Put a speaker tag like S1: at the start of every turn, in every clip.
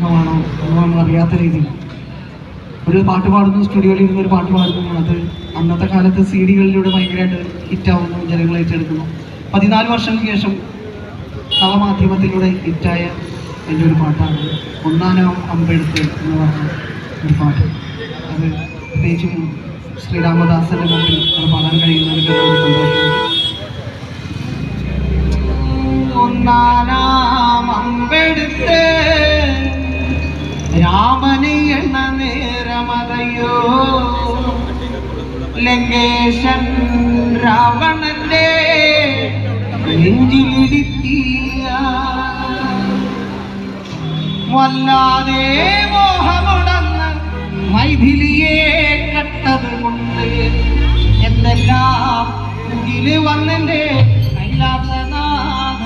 S1: പാടുന്നതാണോ എന്നൊന്നും അറിയാത്ത രീതിയിൽ ഒരു പാട്ട് പാടുന്നു, സ്റ്റുഡിയോയിൽ ഇരുന്ന് ഒരു പാട്ട് പാടുന്നു. അത് അന്നത്തെ കാലത്ത് CD-കളിലൂടെ ഭയങ്കരമായിട്ട് ഹിറ്റാവുന്നു, ജനങ്ങൾ ഏറ്റെടുക്കുന്നു. 14 വർഷങ്ങൾക്ക് ശേഷം നവമാധ്യമത്തിലൂടെ ഹിറ്റായ എൻ്റെ ഒരു പാട്ടാണ് ഒന്നാനാം അമ്പെടുത്ത് എന്ന് പറഞ്ഞ ഒരു പാട്ട്. അത് പ്രത്യേകിച്ചും ശ്രീരാമദാസന്റെ മുമ്പിൽ അത് പാടാൻ കഴിയുന്നതിൻ്റെ ഒരു സന്തോഷമുണ്ട്. ഒന്നാനാം അമ്പെടുത്ത് രാമനെ എണ്ണ നേരമതയോ ലങ്കേശൻ രാവണന്റെ നെഞ്ചിലിടിത്തിയ വല്ലാതെ മോഹമുടന്ന് മൈഥിലിയെ കട്ടത് കൊണ്ട് എന്തെല്ലാം മുകില് വന്നെന്റെ കൈലാസനാഥ.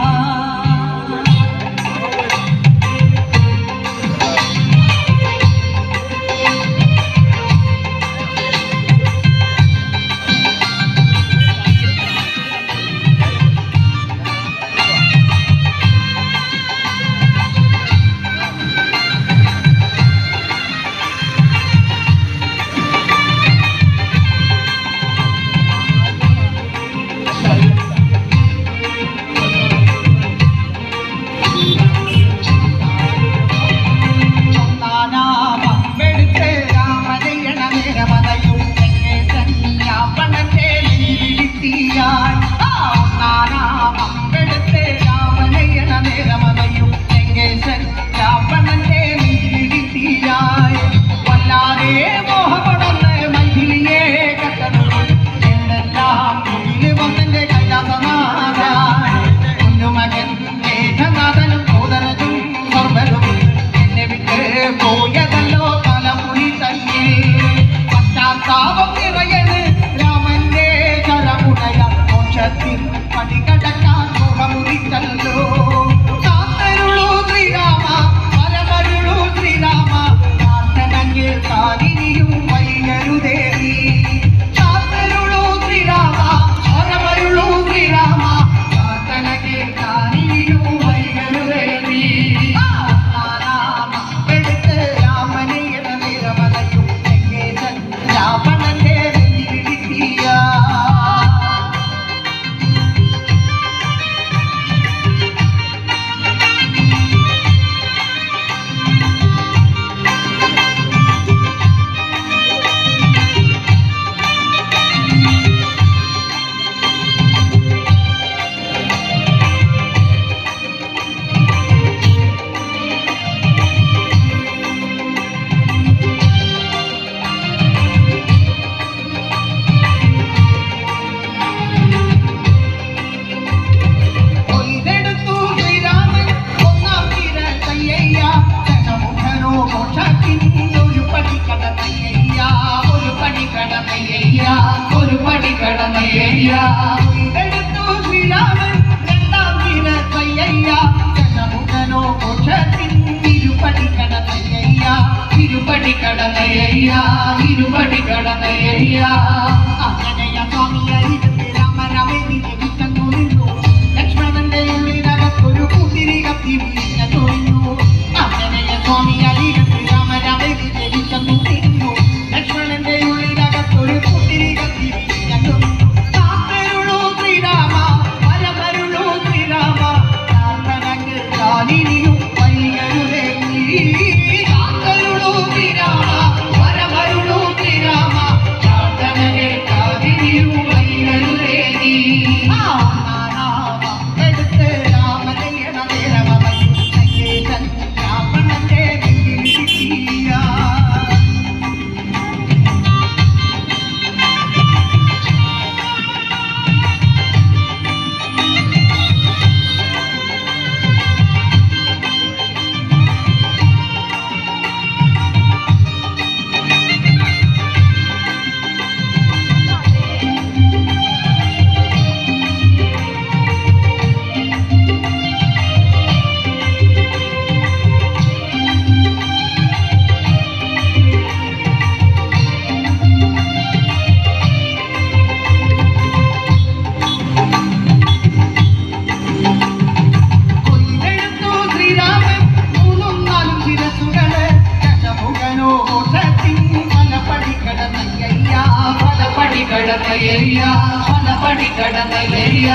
S1: പല പടി കടന്ന ഏരിയ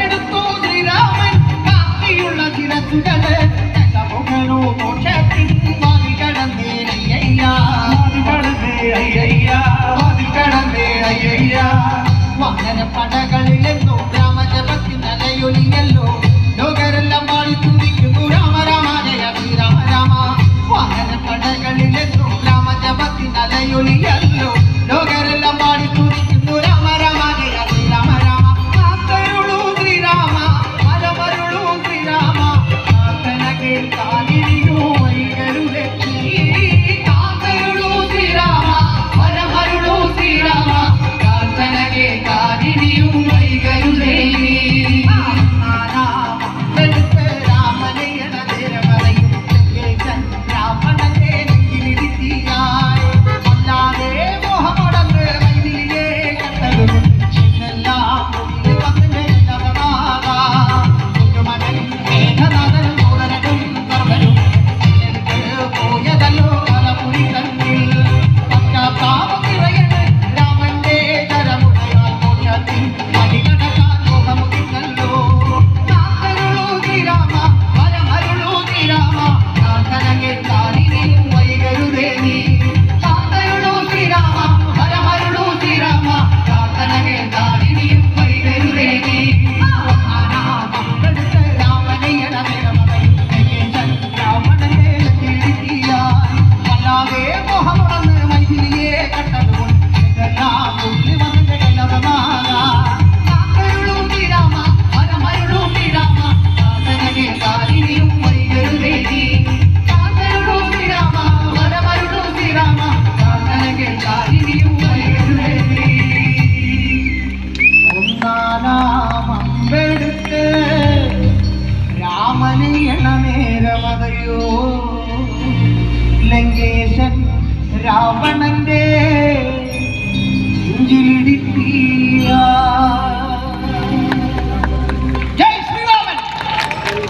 S1: എടുത്തു ശ്രീരാമൻ കാത്തിയുള്ള ചിരസുകള് മുഖനോ മോക്ഷത്തിൻ വാതിൽ കടന്നേ അയ്യയ്യ വാനര പടകളിലെന്നോ രാമജപത്തിൻ അലയൊലിയല്ലോ ലോകരെല്ലാം പാടി തുടിക്കുന്നു രാമ രാമ ജയ ശ്രീരാമ രാമ വാനര പടകളിലെന്നോ രാമജപത്തിൻ അലയൊലിയല്ലോ ലോകരെല്ലാം പാടി തുടിക്കുന്നു രാമ രാമ ജയ ശ്രീരാമ രാമ കാത്തരുളൂ ശ്രീരാമ പരമരുളൂ ശ്രീരാമ പ്രാർത്ഥന കേൾക്കാതിരിയോ വൈകരുതേ കാത്തരുളൂ ശ്രീരാമ പരമരുളൂ ശ്രീരാമ പ്രാർത്ഥന കേൾക്കാതിരിയോ വൈകരുതേ രാമനയണമേരമതയോ ലങ്കേശൻ രാവണ